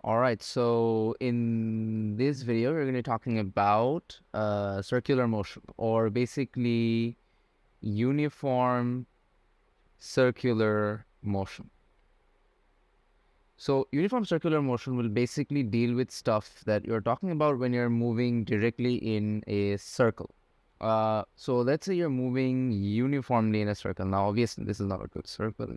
All right, so in this video, we're going to be talking about circular motion, or basically uniform circular motion. So uniform circular motion will basically deal with stuff that you're talking about when you're moving directly in a circle. So let's say you're moving uniformly in a circle. Now, obviously, this is not a good circle.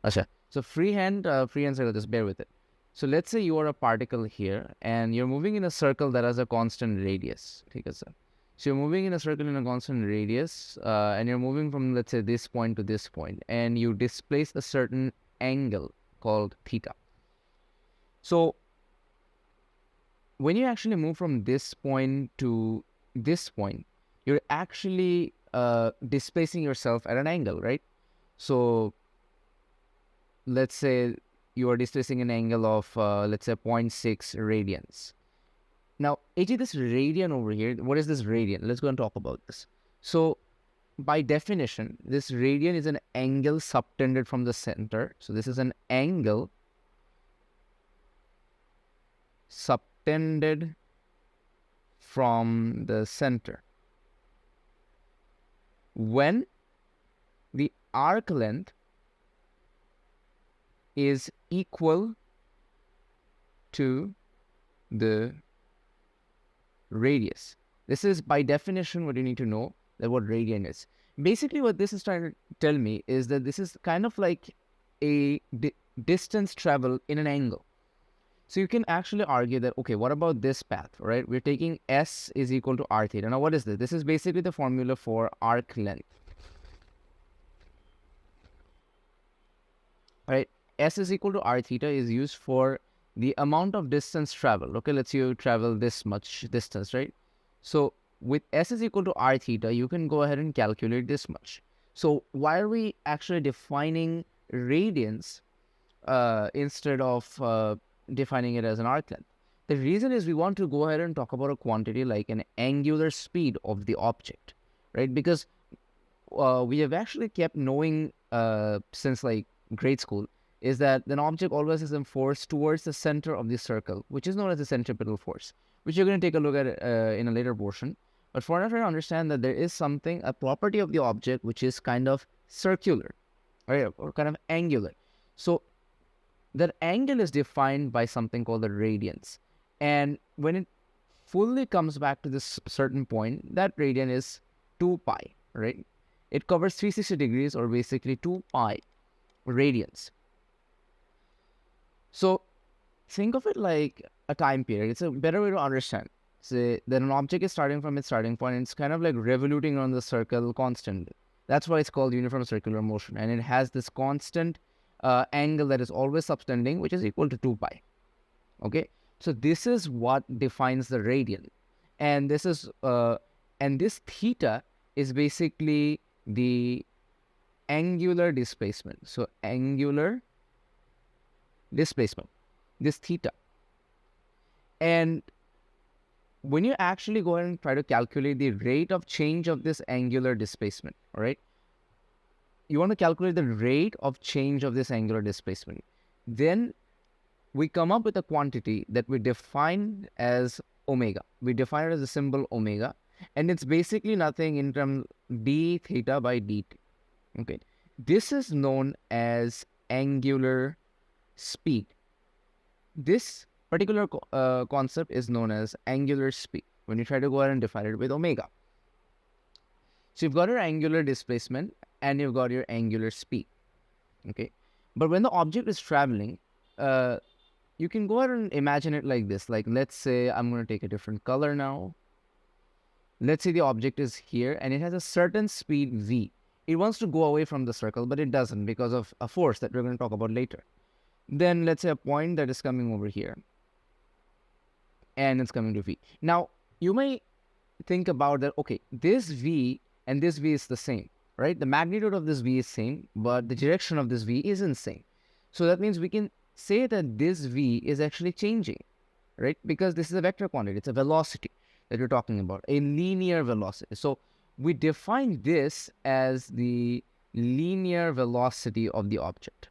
Acha. So freehand circle, just bear with it. So let's say you are a particle here and you're moving in a circle that has a constant radius. ठीक है sir. So you're moving in a circle in a constant radius and you're moving from, let's say, this point to this point, and you displace a certain angle called theta. So when you actually move from this point to this point, you're actually displacing yourself at an angle, right? So let's say you are displacing an angle of, let's say, 0.6 radians. Now, this radian over here, what is this radian? Let's go and talk about this. So, by definition, this radian is an angle subtended from the center. So, this is an angle subtended from the center. When the arc length is equal to the radius. This is by definition what you need to know, that what radian is. Basically what this is trying to tell me is that this is kind of like a distance travel in an angle. So you can actually argue that, okay, what about this path, right? We're taking S is equal to R theta. Now what is this? This is basically the formula for arc length, right? S is equal to R theta is used for the amount of distance traveled. Okay, let's say you travel this much distance, right? So with S is equal to R theta, you can go ahead and calculate this much. So why are we actually defining radians instead of defining it as an arc length? The reason is we want to go ahead and talk about a quantity like an angular speed of the object, right? Because we have actually kept knowing since like grade school is that an object always is in force towards the center of the circle, which is known as the centripetal force, which you're going to take a look at in a later portion. But for now, to understand that there is something, a property of the object, which is kind of circular, right, or kind of angular. So that angle is defined by something called the radians. And when it fully comes back to this certain point, that radian is 2 pi, right? It covers 360 degrees, or basically 2 pi radians. So think of it like a time period. It's a better way to understand. Say that an object is starting from its starting point, and it's kind of like revoluting around the circle constantly. That's why it's called uniform circular motion. And it has this constant angle that is always subtending, which is equal to 2 pi. Okay. So this is what defines the radian. And this is, and this theta is basically the angular displacement. So angular displacement, this theta. And when you actually go and try to calculate the rate of change of this angular displacement, all right, you want to calculate the rate of change of this angular displacement. Then we come up with a quantity that we define as omega. We define it as a symbol omega, and it's basically nothing in terms d theta by dt. Okay, this is known as angular speed. This particular concept is known as angular speed when you try to go ahead and define it with omega. So you've got your angular displacement and you've got your angular speed. Okay, but when the object is traveling, you can go ahead and imagine it like this. Like, let's say I'm going to take a different color now. Let's say the object is here and it has a certain speed v. It wants to go away from the circle, but it doesn't because of a force that we're going to talk about later. Then let's say a point that is coming over here and it's coming to v. Now you may think about that, okay, this v and this v is the same, right? The magnitude of this v is same, but the direction of this v isn't same. So that means we can say that this v is actually changing, right? Because this is a vector quantity, it's a velocity that we're talking about, a linear velocity. So we define this as the linear velocity of the object.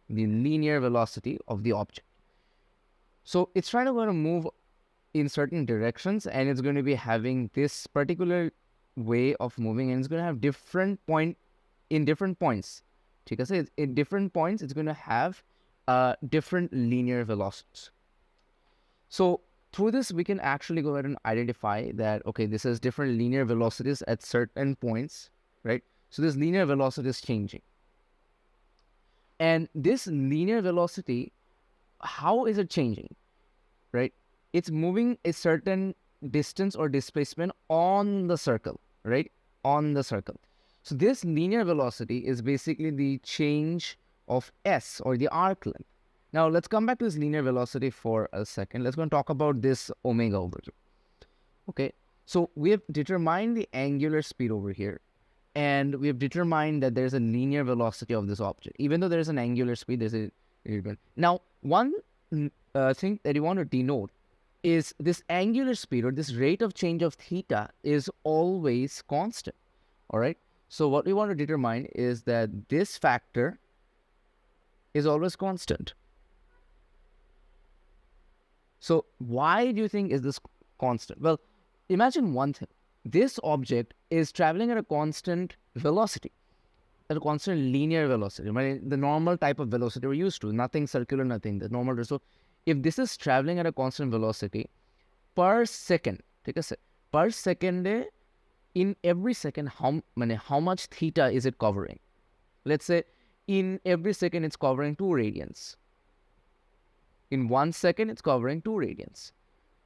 the linear velocity of the object. So it's trying to go and move in certain directions, and it's going to be having this particular way of moving, and it's going to have different point in different points. So in different points, it's going to have different linear velocities. So through this, we can actually go ahead and identify that, okay, this is different linear velocities at certain points, right? So this linear velocity is changing. And this linear velocity, how is it changing, right? It's moving a certain distance or displacement on the circle, right? On the circle. So this linear velocity is basically the change of s, or the arc length. Now let's come back to this linear velocity for a second. Let's go and talk about this omega over here. Okay, so we have determined the angular speed over here, and we have determined that there's a linear velocity of this object. Even though there's an angular speed, there's a... Now, one thing that you want to denote is this angular speed, or this rate of change of theta, is always constant. All right, so what we want to determine is that this factor is always constant. So why do you think is this constant? Well, imagine one thing. This object is traveling at a constant velocity, at a constant linear velocity, right? The normal type of velocity we're used to, nothing circular, nothing, the normal. So if this is traveling at a constant velocity per second, take a sec, per second, in every second, how much theta is it covering? Let's say in every second it's covering 2 radians. In 1 second, it's covering 2 radians.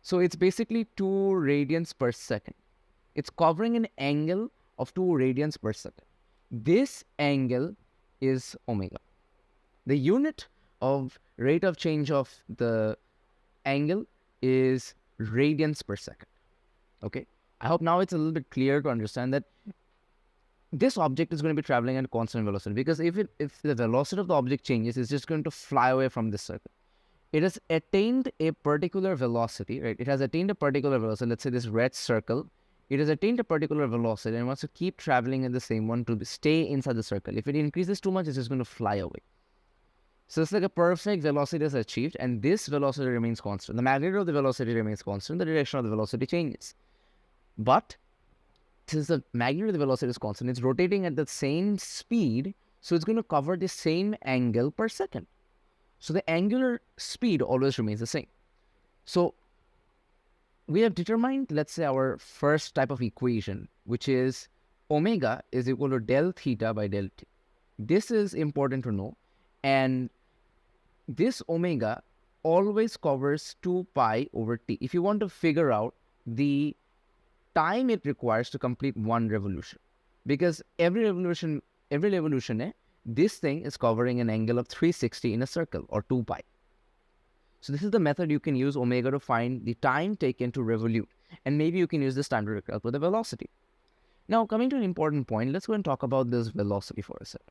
So it's basically 2 radians per second. It's covering an angle of 2 radians per second. This angle is omega. The unit of rate of change of the angle is radians per second. Okay, I hope now it's a little bit clear to understand that this object is going to be traveling at a constant velocity, because if the velocity of the object changes, it's just going to fly away from this circle. It has attained a particular velocity, right? It has attained a particular velocity. Let's say this red circle, it has attained a particular velocity and wants to keep traveling in the same one to stay inside the circle. If it increases too much, it's just going to fly away. So it's like a perfect velocity is achieved, and this velocity remains constant. The magnitude of the velocity remains constant. The direction of the velocity changes. But since the magnitude of the velocity is constant, it's rotating at the same speed, so it's going to cover the same angle per second. So the angular speed always remains the same. So we have determined, let's say, our first type of equation, which is omega is equal to del theta by del t. This is important to know. And this omega always covers 2 pi over t. If you want to figure out the time it requires to complete one revolution, because every revolution, this thing is covering an angle of 360 in a circle, or 2 pi. So this is the method you can use omega to find the time taken to revolute. And maybe you can use this time to calculate the velocity. Now, coming to an important point, let's go and talk about this velocity for a second.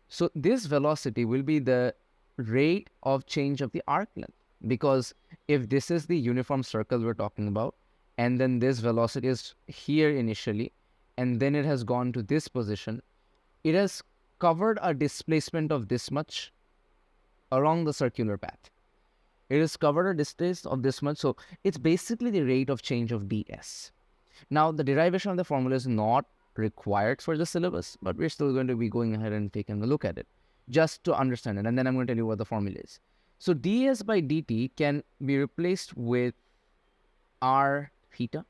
So this velocity will be the rate of change of the arc length, because if this is the uniform circle we're talking about, and then this velocity is here initially, and then it has gone to this position, it has covered a displacement of this much along the circular path. It has covered a distance of this much, so it's basically the rate of change of ds. Now, the derivation of the formula is not required for the syllabus, but we're still going to be going ahead and taking a look at it just to understand it, and then I'm going to tell you what the formula is. So ds by dt can be replaced with r theta,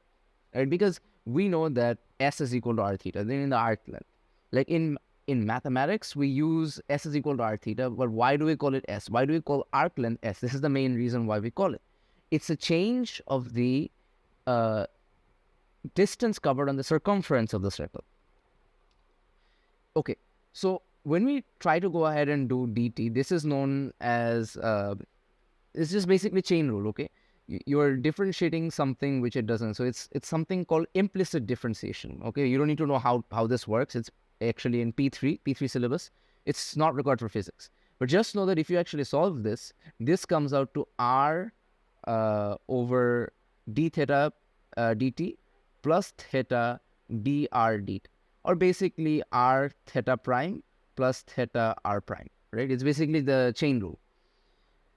right? Because we know that s is equal to r theta, then in the arc length. Like in mathematics, we use s is equal to r theta, but why do we call it s? Why do we call arc length s? This is the main reason why we call it. It's a change of the distance covered on the circumference of the circle. Okay, so when we try to go ahead and do dt, this is known as, it's just basically chain rule, okay? You're differentiating something which it doesn't. So it's something called implicit differentiation, okay? You don't need to know how this works. It's actually in P3 syllabus. It's not required for physics. But just know that if you actually solve this, this comes out to r over d theta dt plus theta dr dt, or basically r theta prime plus theta r prime, right? It's basically the chain rule.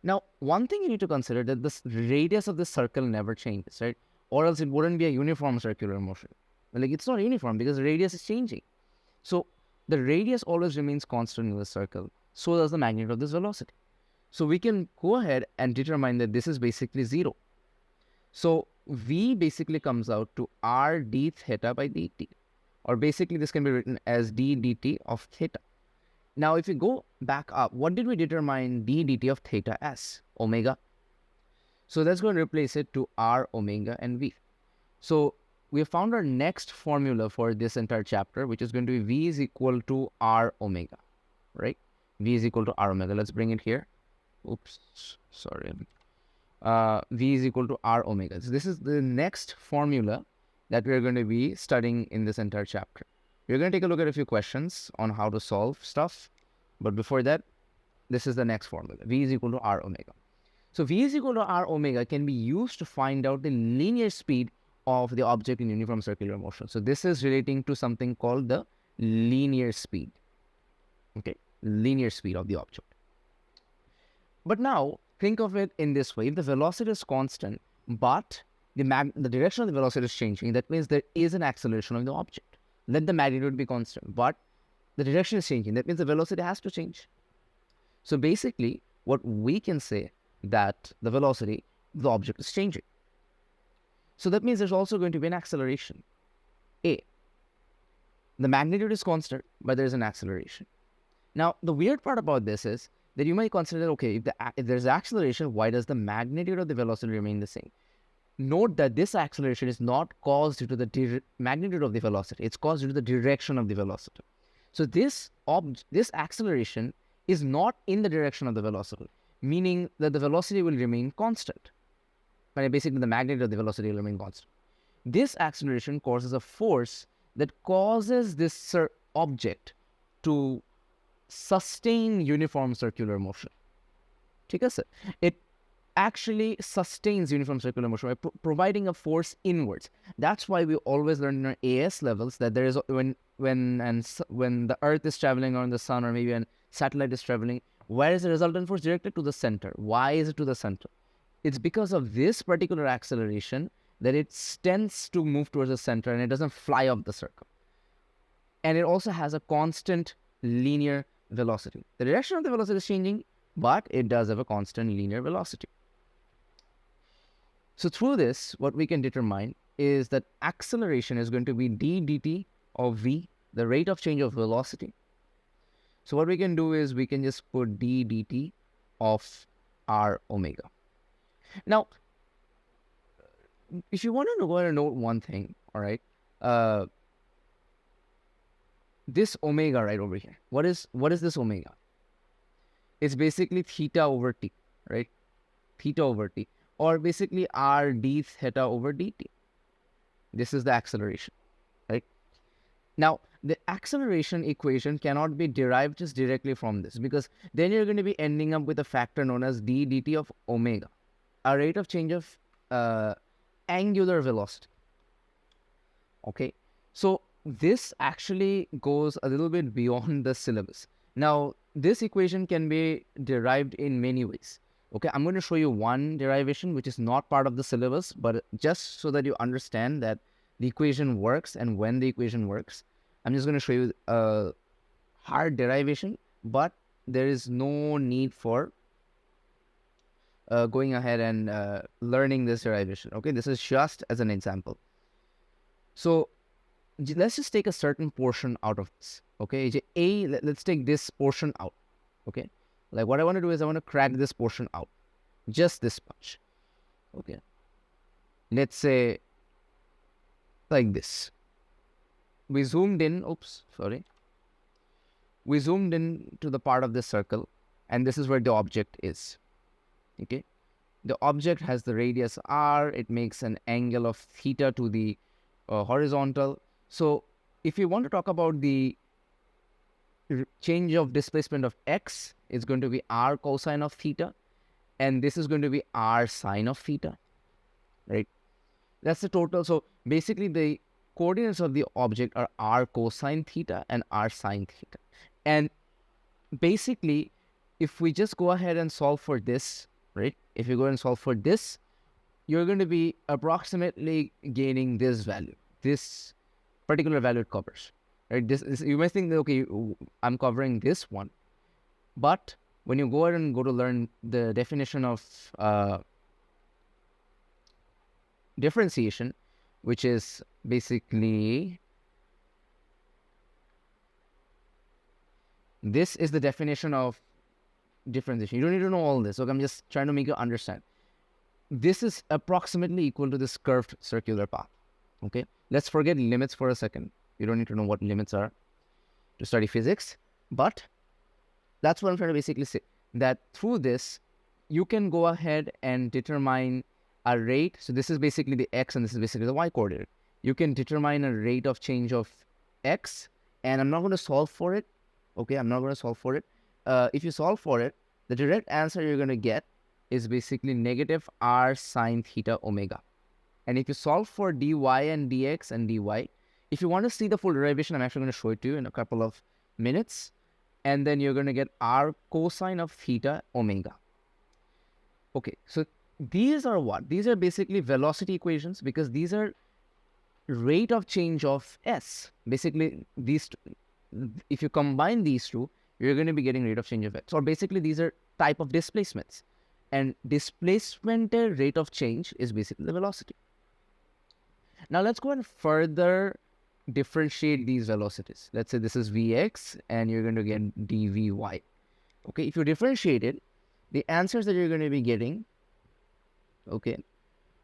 Now, one thing you need to consider that the radius of this circle never changes, right? Or else it wouldn't be a uniform circular motion. Like, it's not uniform because the radius is changing. So the radius always remains constant in the circle. So does the magnitude of this velocity. So we can go ahead and determine that this is basically 0. So V basically comes out to R d theta by dt. Or basically this can be written as d dt of theta. Now if we go back up, what did we determine d dt of theta as? Omega. So that's going to replace it to R omega and V. So we have found our next formula for this entire chapter, which is going to be V is equal to R omega, right? V is equal to R omega. Let's bring it here. Oops, sorry. V is equal to R omega. So this is the next formula that we're going to be studying in this entire chapter. We're going to take a look at a few questions on how to solve stuff. But before that, this is the next formula. V is equal to R omega. So V is equal to R omega can be used to find out the linear speed of the object in uniform circular motion. So this is relating to something called the linear speed. Okay, linear speed of the object. But now think of it in this way: if the velocity is constant, but the direction of the velocity is changing, that means there is an acceleration of the object. Let the magnitude be constant, but the direction is changing. That means the velocity has to change. So basically, what we can say that the velocity of the object is changing. So that means there's also going to be an acceleration. A. The magnitude is constant, but there's an acceleration. Now, the weird part about this is that you might consider, okay, if there's acceleration, why does the magnitude of the velocity remain the same? Note that this acceleration is not caused due to the magnitude of the velocity. It's caused due to the direction of the velocity. So this acceleration is not in the direction of the velocity, meaning that the velocity will remain constant. But basically, the magnitude of the velocity will remain constant. This acceleration causes a force that causes this object to sustain uniform circular motion. It actually sustains uniform circular motion by providing a force inwards. That's why we always learn in our AS levels that there is when the Earth is traveling around the sun, or maybe when satellite is traveling, where is the resultant force directed? To the center. Why is it to the center? It's because of this particular acceleration that it tends to move towards the center and it doesn't fly off the circle. And it also has a constant linear velocity. The direction of the velocity is changing, but it does have a constant linear velocity. So through this, what we can determine is that acceleration is going to be d dt of V, the rate of change of velocity. So what we can do is we can just put d dt of R omega. Now, if you want to go and note one thing, all right, this omega right over here, what is this omega? It's basically theta over t, right? Theta over t, or basically R d theta over dt. This is the acceleration, right? Now, the acceleration equation cannot be derived just directly from this, because then you're going to be ending up with a factor known as d dt of omega, a rate of change of angular velocity. Okay, so this actually goes a little bit beyond the syllabus. Now, this equation can be derived in many ways. Okay, I'm going to show you one derivation which is not part of the syllabus, but just so that you understand that the equation works and when the equation works, I'm just going to show you a hard derivation, but there is no need for going ahead and learning this derivation. Okay, this is just as an example. So let's just take a certain portion out of this. Okay, let's take this portion out. Okay, like what I want to do is I want to crack this portion out, just this much. Okay, let's say like this. We zoomed in. We zoomed in to the part of this circle, and this is where the object is. Okay, the object has the radius r. It makes an angle of theta to the horizontal. So if you want to talk about the change of displacement of x, it's going to be r cosine of theta, and this is going to be r sine of theta, right? That's the total. So basically the coordinates of the object are r cosine theta and r sine theta, and basically if we just go ahead and solve for this, right? If you go and solve for this, you're going to be approximately gaining this value, this particular value it covers, right? This you may think that, okay, I'm covering this one, but when you go ahead and go to learn the definition of differentiation, which is basically, this is the definition of differentiation. You don't need to know all this. Okay, I'm just trying to make you understand. This is approximately equal to this curved circular path. Okay, let's forget limits for a second. You don't need to know what limits are to study physics, but that's what I'm trying to basically say, that through this, you can go ahead and determine a rate. So this is basically the x and this is basically the y coordinate. You can determine a rate of change of x, and I'm not going to solve for it. Okay, I'm not going to solve for it. If you solve for it, the direct answer you're going to get is basically negative r sine theta omega. And if you solve for dy and dx and dy, if you want to see the full derivation, I'm actually going to show it to you in a couple of minutes. And then you're going to get r cosine of theta omega. Okay, so these are what? These are basically velocity equations, because these are rate of change of s. Basically, these, if you combine these two, you're going to be getting rate of change of x. Or basically, these are type of displacements. And displacement rate of change is basically the velocity. Now, let's go and further differentiate these velocities. Let's say this is Vx and you're going to get dVy. Okay, if you differentiate it, the answers that you're going to be getting, okay,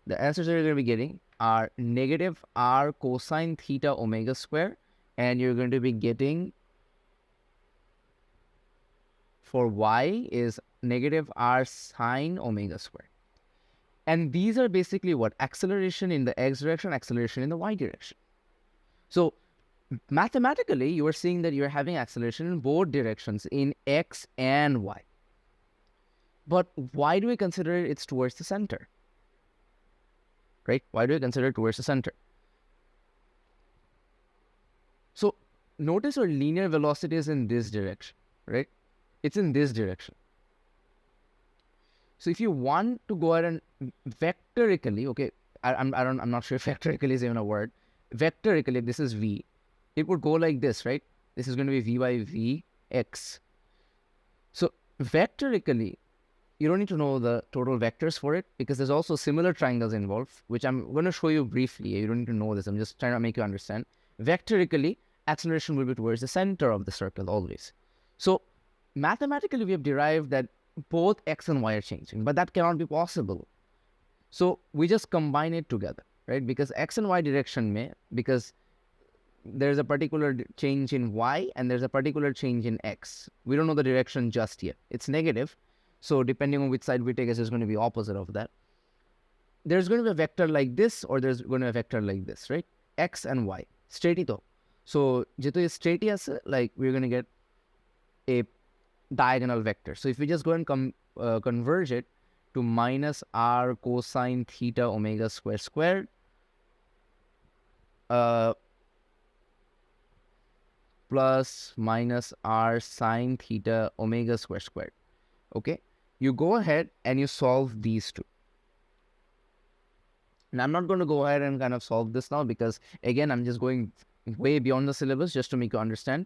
the answers that you're going to be getting are negative r cosine theta omega square, and you're going to be getting for y is negative r sine omega square. And these are basically what? Acceleration in the x direction, acceleration in the y direction. So mathematically, you are seeing that you're having acceleration in both directions, in x and y. But why do we consider it's towards the center? Right? Why do we consider it towards the center? So notice our linear velocity is in this direction, right? It's in this direction. So if you want to go ahead and vectorically, okay, I'm not sure if vectorically is even a word. Vectorically, this is v. It would go like this, right? This is going to be v by v x. So vectorically, you don't need to know the total vectors for it, because there's also similar triangles involved, which I'm going to show you briefly. You don't need to know this. I'm just trying to make you understand. Vectorically, acceleration will be towards the center of the circle always. So mathematically, we have derived that both x and y are changing, but that cannot be possible. So we just combine it together, right? Because x and y direction may, because there's a particular change in y and there's a particular change in x. We don't know the direction just yet. It's negative. So depending on which side we take, it's going to be opposite of that. There's going to be a vector like this, or there's going to be a vector like this, right? X and y. Straight to. So jeto straight is like we're going to get a diagonal vector. So if we just go and converge it to minus r cosine theta omega square squared plus minus r sine theta omega square squared. Okay, you go ahead and you solve these two. And I'm not going to go ahead and kind of solve this now, because again, I'm just going way beyond the syllabus just to make you understand.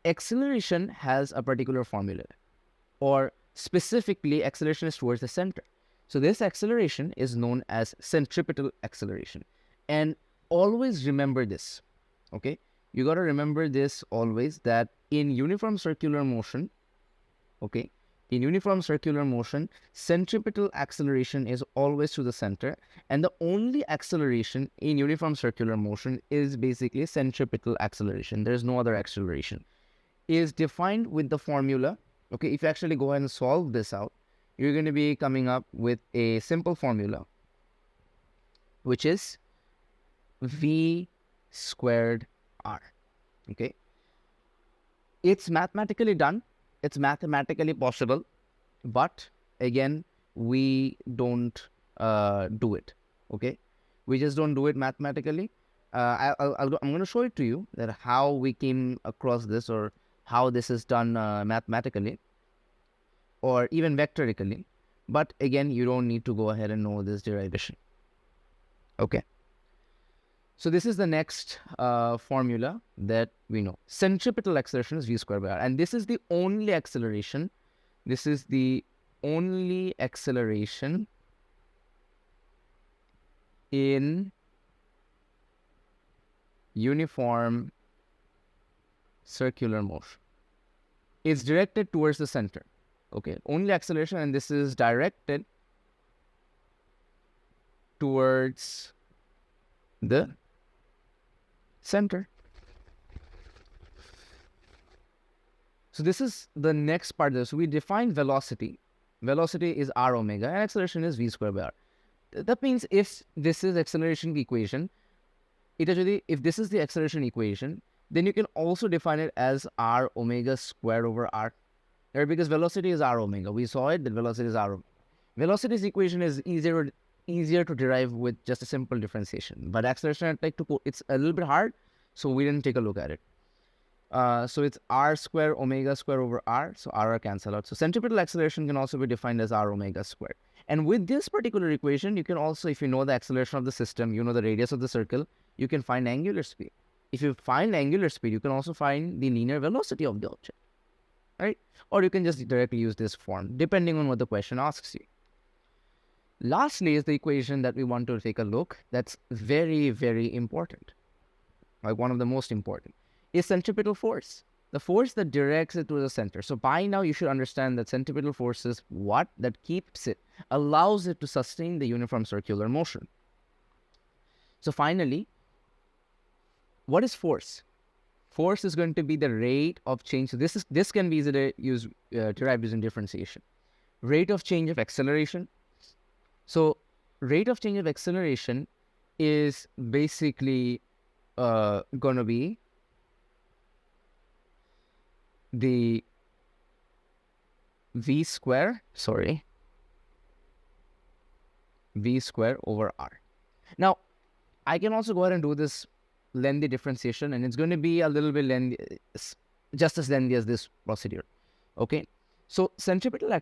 Acceleration has a particular formula, or specifically acceleration is towards the center. So this acceleration is known as centripetal acceleration. And always remember this, okay? You got to remember this always, that in uniform circular motion, okay, in uniform circular motion, centripetal acceleration is always to the center, and the only acceleration in uniform circular motion is basically centripetal acceleration. There's no other acceleration. Is defined with the formula, okay? If you actually go ahead and solve this out, you're going to be coming up with a simple formula, which is v squared r, okay? It's mathematically done. It's mathematically possible, but again, we don't do it, okay? We just don't do it mathematically. I'm going to show it to you, that how we came across this, or how this is done mathematically. or even vectorically. But again, you don't need to go ahead and know this derivation. Okay. So this is the next formula that we know. Centripetal acceleration is v squared by r. And this is the only acceleration. This is the only acceleration in uniform circular motion. It's directed towards the center. Okay, only acceleration, and this is directed towards the center. So this is the next part there. So we define velocity. Velocity is r omega, and acceleration is v squared by r. That means if this is acceleration equation, if this is the acceleration equation, then you can also define it as r omega squared over r. Right? Because velocity is r omega. We saw it, that velocity is r omega. Velocity's equation is easier to derive with just a simple differentiation. But acceleration, I'd like to put, it's a little bit hard, so we didn't take a look at it. So it's r square omega square over r, so r cancel out. So centripetal acceleration can also be defined as r omega squared. And with this particular equation, you can also, if you know the acceleration of the system, you know the radius of the circle, you can find angular speed. If you find angular speed, you can also find the linear velocity of the object, right? Or you can just directly use this form, depending on what the question asks you. Lastly is the equation that we want to take a look. That's very, very important, like one of the most important, is centripetal force, the force that directs it to the center. So by now you should understand that centripetal force is what that keeps it, allows it to sustain the uniform circular motion. So finally, what is force? Force is going to be the rate of change. So this can be easily derived using differentiation. Rate of change of acceleration. So rate of change of acceleration is basically going to be the v square over r. Now, I can also go ahead and do this lengthy differentiation, and it's going to be a little bit lengthy, just as lengthy as this procedure. Okay, so centripetal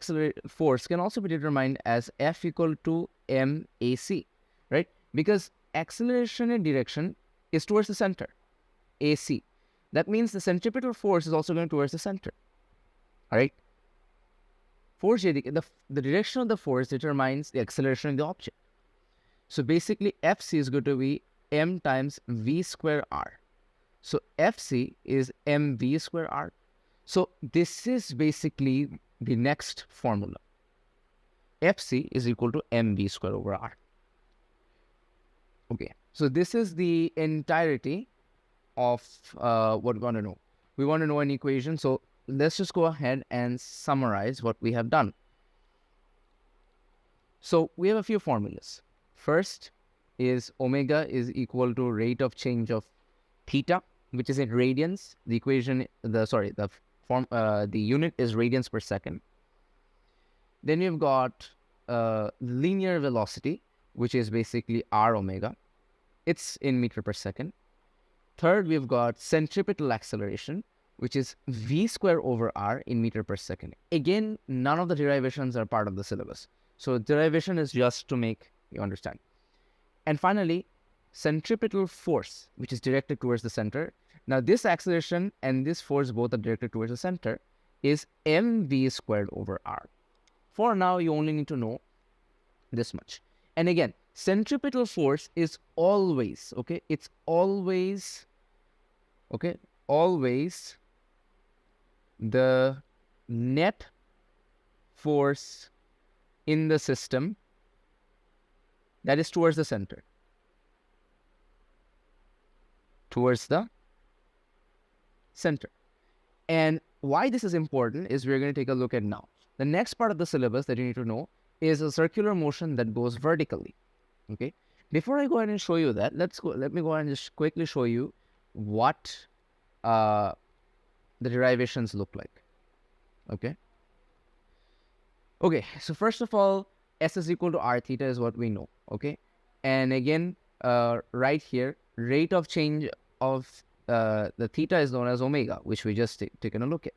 force can also be determined as F equal to MAC, right? Because acceleration in direction is towards the center, AC. That means the centripetal force is also going towards the center. All right. Force, the direction of the force determines the acceleration of the object. So basically, FC is going to be m times v square r. So FC is mv square r. So this is basically the next formula. FC is equal to mv square over r. Okay. So this is the entirety of what we want to know. We want to know an equation. So let's just go ahead and summarize what we have done. So we have a few formulas. First is omega is equal to rate of change of theta, which is in radians. The equation, the unit is radians per second. Then you've got linear velocity, which is basically r omega. It's in meter per second. Third, we've got centripetal acceleration, which is v square over r in meter per second. Again, none of the derivations are part of the syllabus. So derivation is just to make you understand. And finally, centripetal force, which is directed towards the center. Now, this acceleration and this force both are directed towards the center, is mv squared over r. For now, you only need to know this much. And again, centripetal force is always, okay, it's always, okay, always the net force in the system that is towards the center. Towards the center. And why this is important is we're going to take a look at now. The next part of the syllabus that you need to know is a circular motion that goes vertically. Okay. Before I go ahead and show you that, let me go ahead and just quickly show you what the derivations look like. Okay. Okay. So first of all, S is equal to r theta is what we know. Okay. And again, right here, rate of change of the theta is known as omega, which we just taken a look at.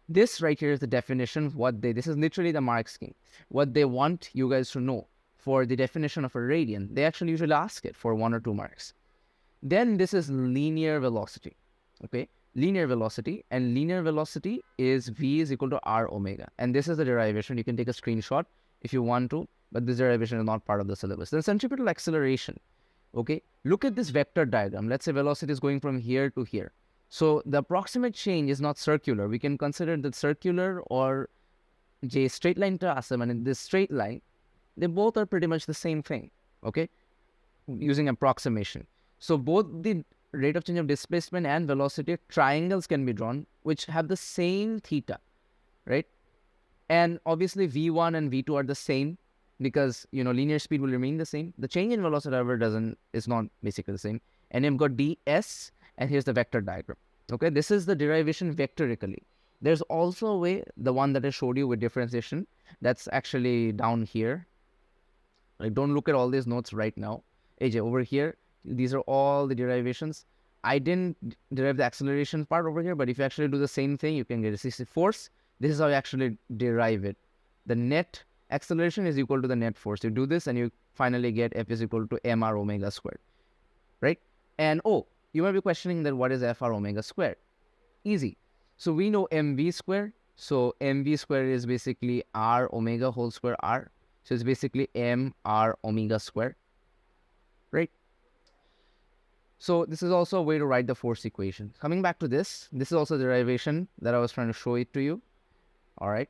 This right here is the definition of this is literally the mark scheme. What they want you guys to know for the definition of a radian, they actually usually ask it for 1 or 2 marks. Then this is linear velocity, okay? Linear velocity, and linear velocity is V is equal to R omega. And this is the derivation. You can take a screenshot if you want to, but this derivation is not part of the syllabus. Then centripetal acceleration, okay? Look at this vector diagram. Let's say velocity is going from here to here. So the approximate change is not circular. We can consider that circular or J straight line tracem, and in this straight line, they both are pretty much the same thing, okay? Using approximation. So both the rate of change of displacement and velocity triangles can be drawn, which have the same theta, right? And obviously V1 and V2 are the same because, linear speed will remain the same. The change in velocity, however, is not basically the same. And you've got ds, and here's the vector diagram. Okay, this is the derivation vectorically. There's also a way, the one that I showed you with differentiation, that's actually down here. Like, don't look at all these notes right now. AJ, over here, these are all the derivations. I didn't derive the acceleration part over here, but if you actually do the same thing, you can get a force. This is how you actually derive it. The net acceleration is equal to the net force. You do this and you finally get F is equal to mr omega squared, right? And you might be questioning that what is fr omega squared? Easy. So we know mv squared. So mv squared is basically r omega whole square r. So it's basically mr omega squared, right? So this is also a way to write the force equation. Coming back to this is also the derivation that I was trying to show it to you. All right.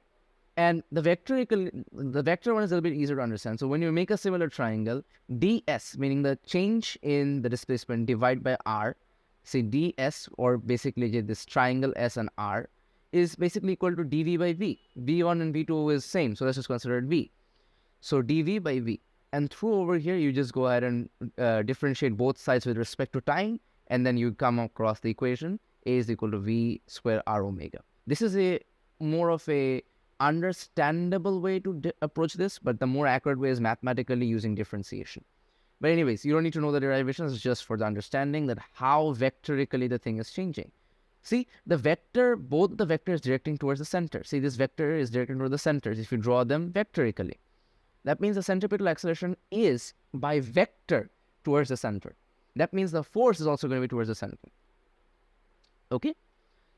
And the vector one is a little bit easier to understand. So when you make a similar triangle, ds, meaning the change in the displacement divided by r, say ds, or basically this triangle s and r, is basically equal to dv by v. v1 and v2 is same, so let's just consider it v. So dv by v. And through over here, you just go ahead and differentiate both sides with respect to time, and then you come across the equation a is equal to v square r omega. This is a more of a understandable way to approach this, but the more accurate way is mathematically using differentiation. But anyways, you don't need to know the derivations, it's just for the understanding that how vectorically the thing is changing. See, the vector, both the vectors directing towards the center. See, this vector is directing toward the centers if you draw them vectorically. That means the centripetal acceleration is by vector towards the center. That means the force is also going to be towards the center. Okay?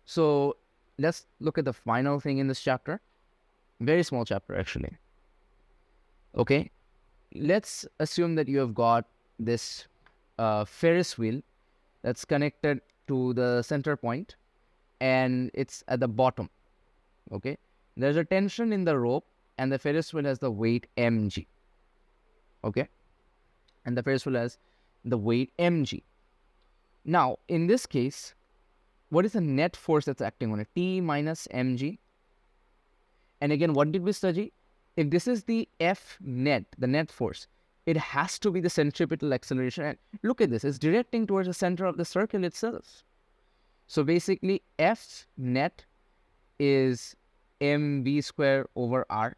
So let's look at the final thing in this chapter. Very small chapter, actually. Okay? Let's assume that you have got this Ferris wheel that's connected to the center point and it's at the bottom. Okay? There's a tension in the rope and the Ferris wheel has the weight mg. Okay? And the Ferris wheel has the weight mg. Now, in this case, what is the net force that's acting on it? T minus mg. And again, what did we study? If this is the F net, the net force, it has to be the centripetal acceleration. And look at this, it's directing towards the center of the circle itself. So basically, F net is mv square over r.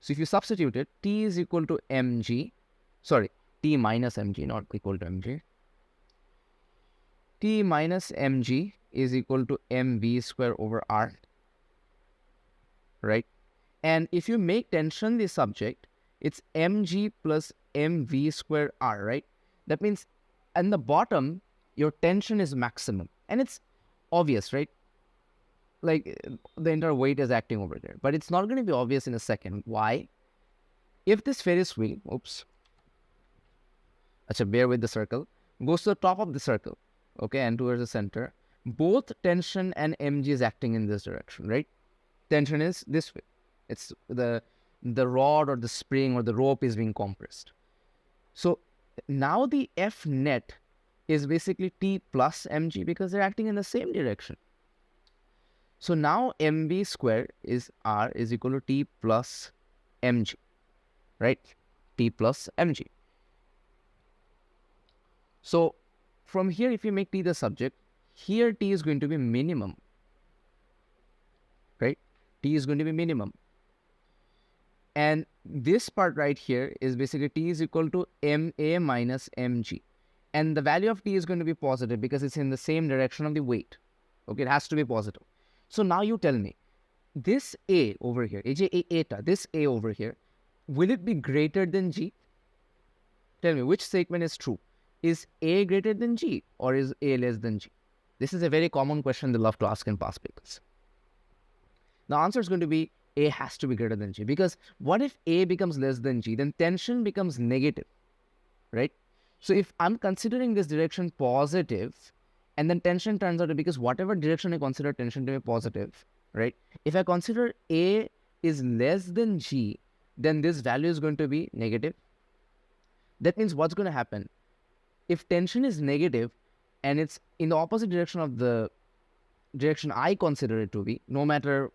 So if you substitute it, T is equal to mg. Sorry, T minus mg, not equal to mg. T minus mg is equal to mv square over r. Right? And if you make tension the subject, it's mg plus mv square r, right? That means at the bottom, your tension is maximum. And it's obvious, right? Like the entire weight is acting over there. But it's not going to be obvious in a second. Why? If this Ferris wheel, bear with the circle, goes to the top of the circle, okay, and towards the center, both tension and mg is acting in this direction, right? Tension is this way. It's the rod or the spring or the rope is being compressed. So now the F net is basically T plus mg because they're acting in the same direction. So now mv square is r is equal to T plus mg, right? T plus mg. So from here, if you make T the subject, here T is going to be minimum, right? T is going to be minimum. And this part right here is basically T is equal to ma minus mg. And the value of T is going to be positive because it's in the same direction of the weight. Okay, it has to be positive. So now you tell me, this A over here, eta, this A over here, will it be greater than G? Tell me, which statement is true? Is A greater than G or is A less than G? This is a very common question they love to ask in past papers. The answer is going to be A has to be greater than G, because what if A becomes less than G? Then tension becomes negative, right? So if I'm considering this direction positive, and then tension turns out to, because whatever direction I consider tension to be positive, right? If I consider A is less than G, then this value is going to be negative. That means what's going to happen? If tension is negative and it's in the opposite direction of the direction I consider it to be, no matter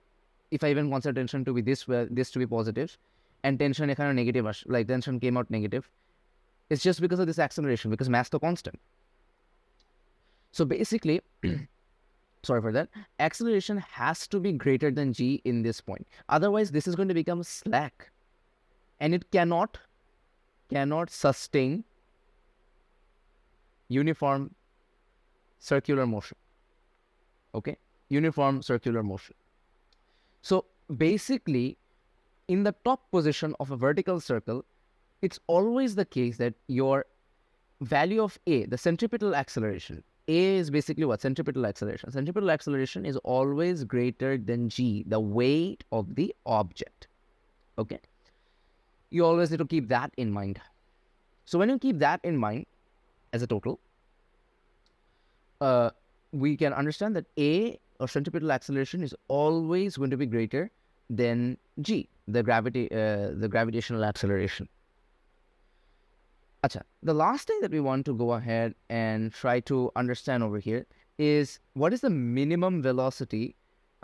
if I even consider tension to be this to be positive, and tension is kind of negative, like tension came out negative, it's just because of this acceleration, because mass is constant. So basically, sorry for that, acceleration has to be greater than G in this point. Otherwise, this is going to become slack, and it cannot sustain uniform circular motion. Okay, uniform circular motion. So basically, in the top position of a vertical circle, it's always the case that your value of A, the centripetal acceleration, A is basically what? Centripetal acceleration. Centripetal acceleration is always greater than G, the weight of the object. Okay, you always need to keep that in mind. So when you keep that in mind as a total, we can understand that A, or centripetal acceleration, is always going to be greater than G, the gravitational acceleration. Acha, the last thing that we want to go ahead and try to understand over here is what is the minimum velocity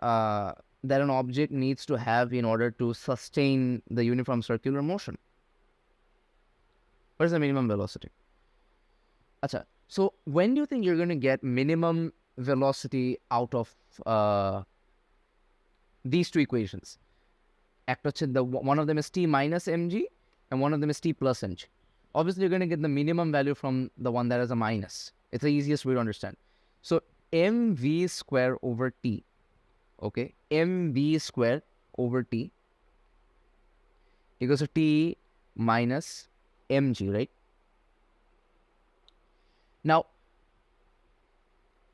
that an object needs to have in order to sustain the uniform circular motion. What is the minimum velocity? Acha, so when do you think you're going to get minimum velocity out of these two equations? One of them is t minus mg and one of them is t plus mg. Obviously, you're going to get the minimum value from the one that has a minus. It's the easiest way to understand. So mv square over t, okay, mv square over t equals to t minus mg, right? Now,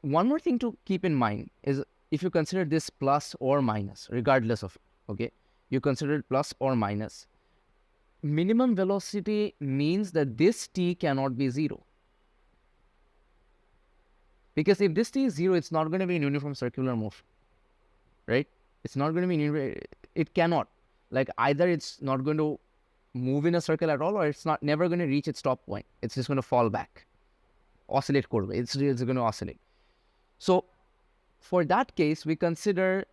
one more thing to keep in mind is if you consider this plus or minus, regardless of it, okay, you consider it plus or minus, minimum velocity means that this t cannot be 0. Because if this t is 0, it's not going to be in uniform circular motion, right? It's not going to be it cannot. Like either it's not going to move in a circle at all, or it's never going to reach its top point. It's just going to fall back. Oscillate curve. It's going to oscillate. So for that case, we consider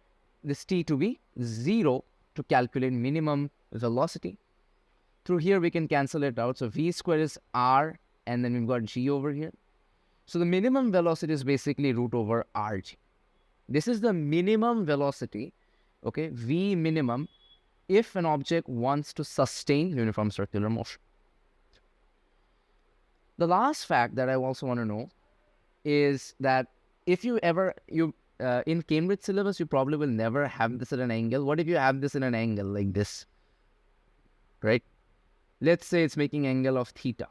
this t to be 0 to calculate minimum velocity. Through here, we can cancel it out. So v square is r, and then we've got g over here. So the minimum velocity is basically root over rg. This is the minimum velocity, okay, v minimum, if an object wants to sustain uniform circular motion. The last fact that I also want to know is that if you ever, in Cambridge syllabus, you probably will never have this at an angle. What if you have this in an angle like this, right? Let's say it's making angle of theta.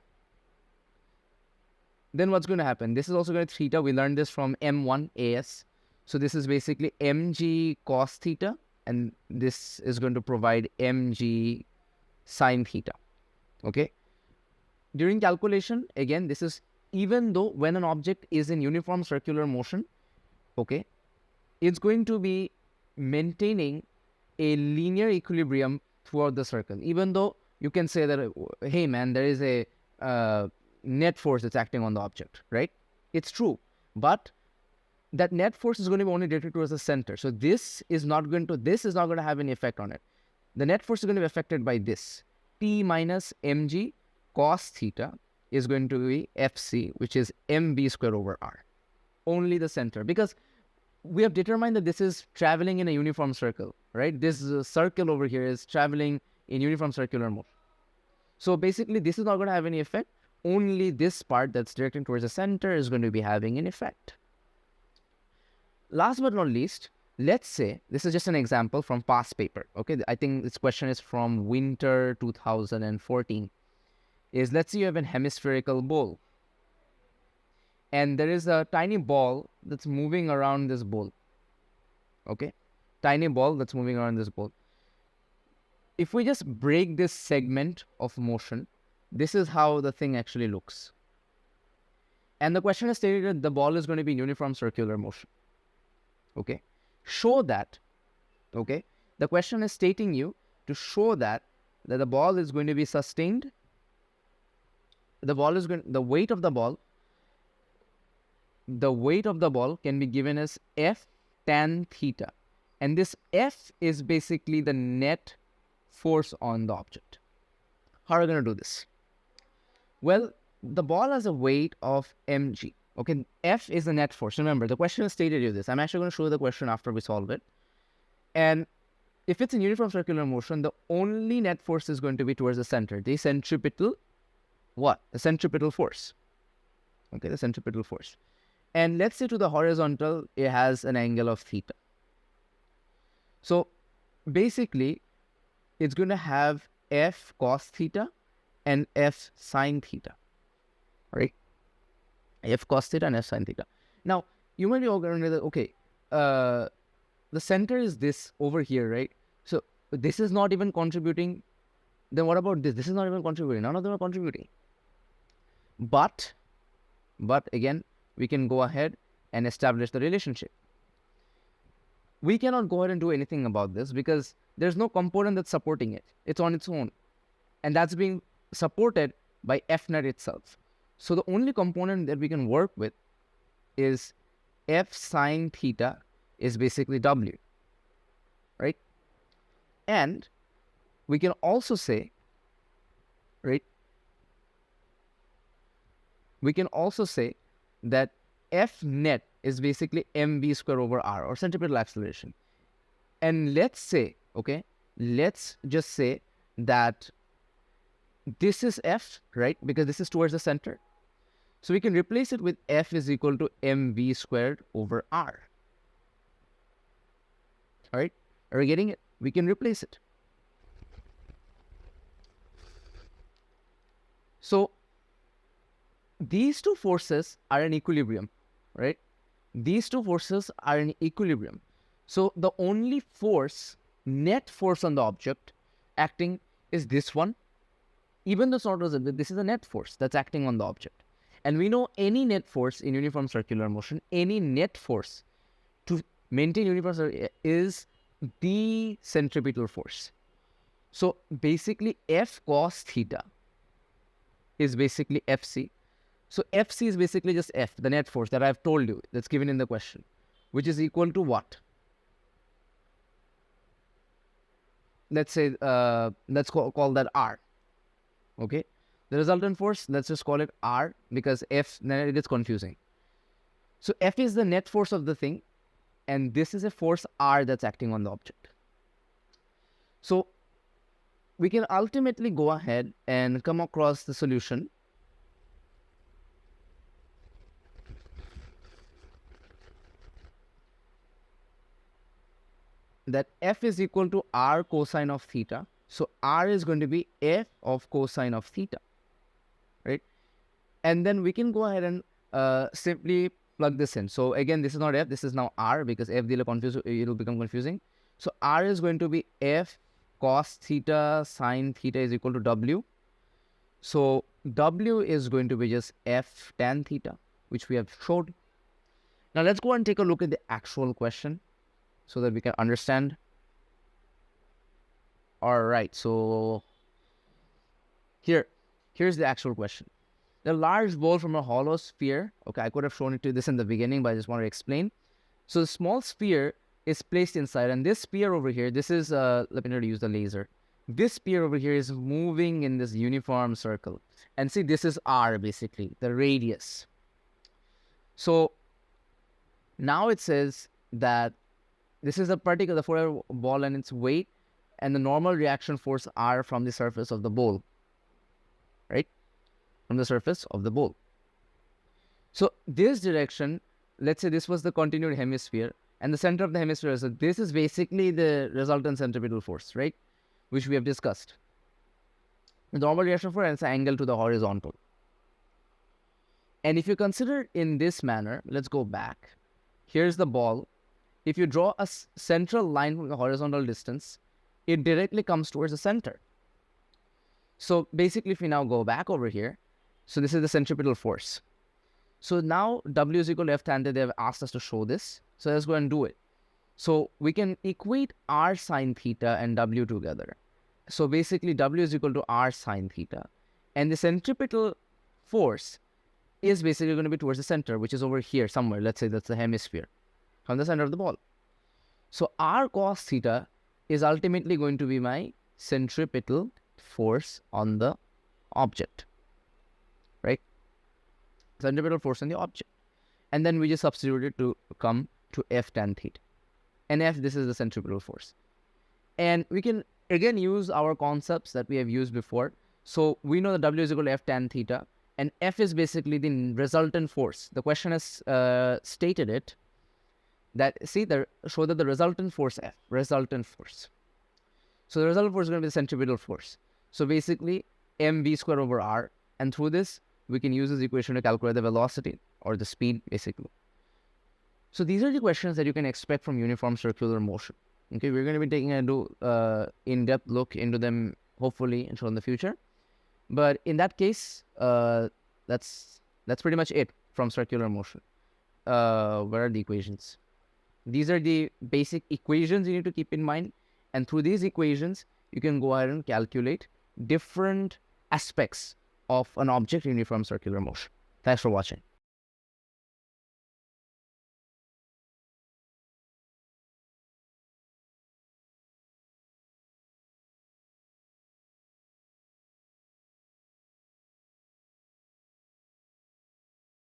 Then what's going to happen? This is also going to theta. We learned this from M1 AS. So this is basically mg cos theta, and this is going to provide mg sine theta, okay? During calculation, again, this is even though when an object is in uniform circular motion, okay, it's going to be maintaining a linear equilibrium throughout the circle. Even though you can say that, hey man, there is a net force that's acting on the object, right? It's true, but that net force is going to be only directed towards the center. So this is not going to have any effect on it. The net force is going to be affected by this. T minus mg cos theta is going to be Fc, which is mv square over r. Only the center, because we have determined that this is traveling in a uniform circle, right? This circle over here is traveling in uniform circular motion. So basically, this is not going to have any effect. Only this part that's directing towards the center is going to be having an effect. Last but not least, let's say, this is just an example from past paper, okay? I think this question is from winter 2014, is let's say you have an hemispherical bowl, and there is a tiny ball that's moving around this bowl, okay? Tiny ball that's moving around this bowl. If we just break this segment of motion, this is how the thing actually looks. And the question is stated that the ball is going to be in uniform circular motion, okay? Show that, okay? The question is stating you to show that the ball is going to be sustained. The weight of the ball can be given as F tan theta. And this F is basically the net force on the object. How are we going to do this? Well, the ball has a weight of mg. Okay, F is the net force. Remember, the question has stated you this. I'm actually going to show you the question after we solve it. And if it's in uniform circular motion, the only net force is going to be towards the center. The centripetal, what? The centripetal force. Okay, the centripetal force. And let's say to the horizontal, it has an angle of theta. So basically, it's going to have F cos theta and F sine theta, right? F cos theta and F sine theta. Now, you might be all going to, okay, the center is this over here, right? So this is not even contributing. Then what about this? This is not even contributing. None of them are contributing. But again, we can go ahead and establish the relationship. We cannot go ahead and do anything about this because there's no component that's supporting it. It's on its own. And that's being supported by F net itself. So the only component that we can work with is F sine theta is basically W, right? And we can also say, right? We can also say that F net is basically mv square over r, or centripetal acceleration. And let's say, okay, let's just say that this is F, right? Because this is towards the center. So we can replace it with F is equal to mv squared over r. All right, are we getting it? We can replace it. So these two forces are in equilibrium, right? These two forces are in equilibrium. So the only force, net force on the object acting is this one. Even though it's not resistant, this is a net force that's acting on the object. And we know any net force in uniform circular motion, any net force to maintain uniform circular is the centripetal force. So basically F cos theta is basically Fc. So Fc is basically just F, the net force that I've told you, that's given in the question, which is equal to what? Let's say, let's call that R, okay? The resultant force, let's just call it R, because F, then it is confusing. So F is the net force of the thing, and this is a force R that's acting on the object. So we can ultimately go ahead and come across the solution that F is equal to R cosine of theta. So R is going to be F of cosine of theta, right? And then we can go ahead and simply plug this in. So again, this is not F, this is now R, because F it'll become confusing. So R is going to be F cos theta sine theta is equal to W. So W is going to be just F tan theta, which we have showed. Now let's go and take a look at the actual question so that we can understand. All right, so here's the actual question. The large ball from a hollow sphere, okay, I could have shown it to this in the beginning, but I just want to explain. So the small sphere is placed inside, and this sphere over here, this is, let me use the laser. This sphere over here is moving in this uniform circle. And see, this is R, basically, the radius. So now it says that this is a particle, the four-air ball, and its weight, and the normal reaction force R from the surface of the bowl, right? From the surface of the bowl. So this direction, let's say this was the continued hemisphere. and the center of the hemisphere. So this is basically the resultant centripetal force, right? Which we have discussed. The normal reaction force and its angle to the horizontal. And if you consider in this manner, let's go back. Here's the ball. If you draw a central line from the horizontal distance, it directly comes towards the center. So basically, if we now go back over here, so this is the centripetal force. So now W is equal to F tan theta. They have asked us to show this. So let's go and do it. So we can equate R sine theta and W together. So basically, W is equal to R sine theta. And the centripetal force is basically going to be towards the center, which is over here somewhere. Let's say that's the hemisphere from the center of the ball. So R cos theta is ultimately going to be my centripetal force on the object, right? Centripetal force on the object. And then we just substitute it to come to F tan theta. And F, this is the centripetal force. And we can again use our concepts that we have used before. So we know that W is equal to F tan theta. And F is basically the resultant force. The question has stated it that, see, show that the resultant force F, resultant force. So the resultant force is going to be the centripetal force. So basically, mv square over r. And through this, we can use this equation to calculate the velocity or the speed, basically. So these are the questions that you can expect from uniform circular motion. Okay, we're going to be taking a in-depth look into them, hopefully, in the future. But in that case, that's pretty much it from circular motion. Where are the equations? These are the basic equations you need to keep in mind. And through these equations, you can go ahead and calculate different aspects of an object in uniform circular motion. Thanks for watching.